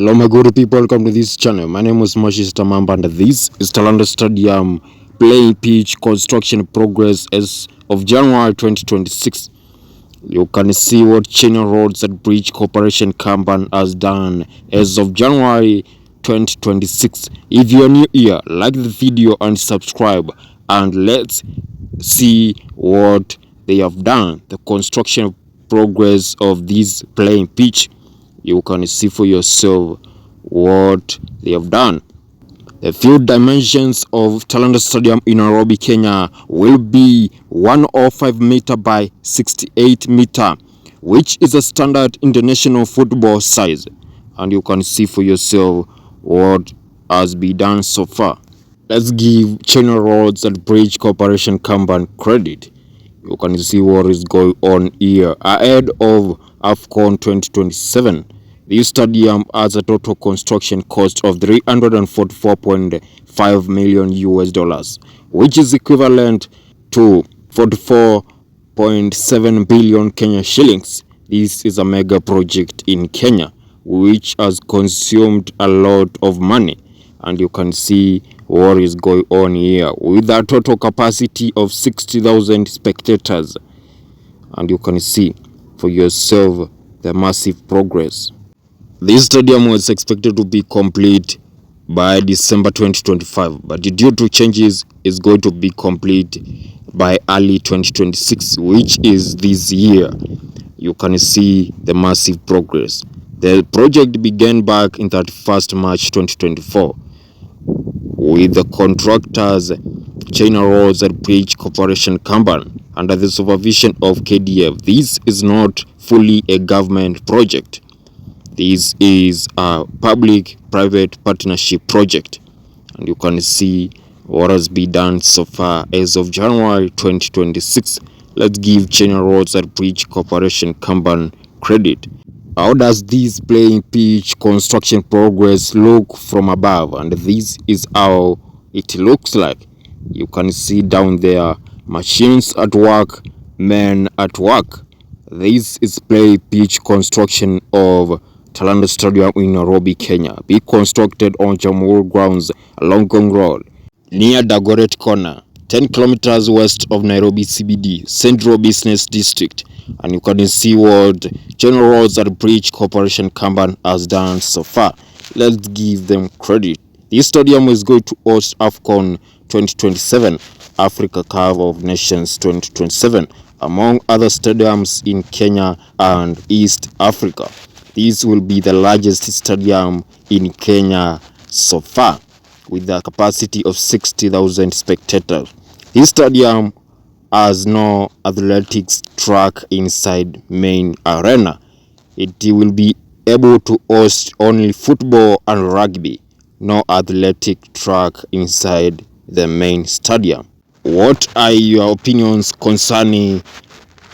Hello my good people, welcome to this channel. My name is Moses Tamamba and this is Talanta Stadium playing pitch construction progress as of January 2026. You can see what China Roads and Bridge Corporation Company has done as of January 2026. If you are new here, like the video and subscribe, and let's see what they have done. The construction progress of this playing pitch, you can see for yourself what they have done. The field dimensions of Talanta Stadium in Nairobi, Kenya will be 105 meter by 68 meter, which is a standard international football size. And you can see for yourself what has been done so far. Let's give China Roads and Bridge Corporation Company credit. You can see what is going on here. Ahead of AFCON 2027, this stadium has a total construction cost of $344.5 million US, which is equivalent to 44.7 billion Kenya shillings. This is a mega project in Kenya, which has consumed a lot of money. And you can see what is going on here with a total capacity of 60,000 spectators. And you can see for yourself the massive progress. This stadium was expected to be complete by December 2025, but due to changes, it's going to be complete by early 2026, which is this year. You can see the massive progress. The project began back in 31st March 2024 with the contractors China Roads and Bridge Corporation Company under the supervision of KDF. This is not fully a government project. This is a public-private partnership project, and you can see what has been done so far as of January 2026. Let's give China Roads and Bridge Corporation Company credit. How does this playing pitch construction progress look from above? And this is how it looks like. You can see down there machines at work, men at work. This is play pitch construction of Talanta Stadium in Nairobi, Kenya, be constructed on Jamhuri grounds along Ngong Road near Dagoretti Corner, 10 kilometers west of Nairobi CBD, Central Business District. And you can see what China Roads and Bridge Corporation Company has done so far. Let's give them credit. This stadium is going to host AFCON 2027, Africa Cup of Nations 2027, among other stadiums in Kenya and East Africa. This will be the largest stadium in Kenya so far, with a capacity of 60,000 spectators. This stadium has no athletics track inside main arena. It will be able to host only football and rugby, no athletic track inside the main stadium. What are your opinions concerning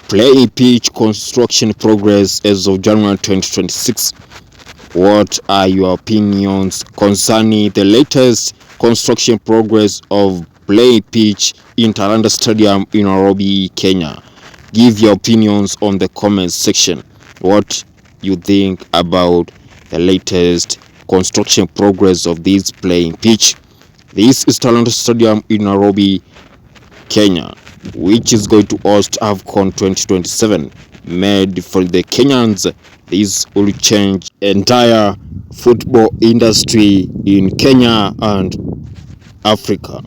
play pitch construction progress as of January 2026? What are your opinions concerning the latest construction progress of play pitch in Talanta Stadium in Nairobi, Kenya? Give your opinions on the comments section. What you think about the latest construction progress of this playing pitch? This is Talanta Stadium in Nairobi, Kenya, which is going to host AFCON 2027, made for the Kenyans. This will change entire football industry in Kenya and Africa.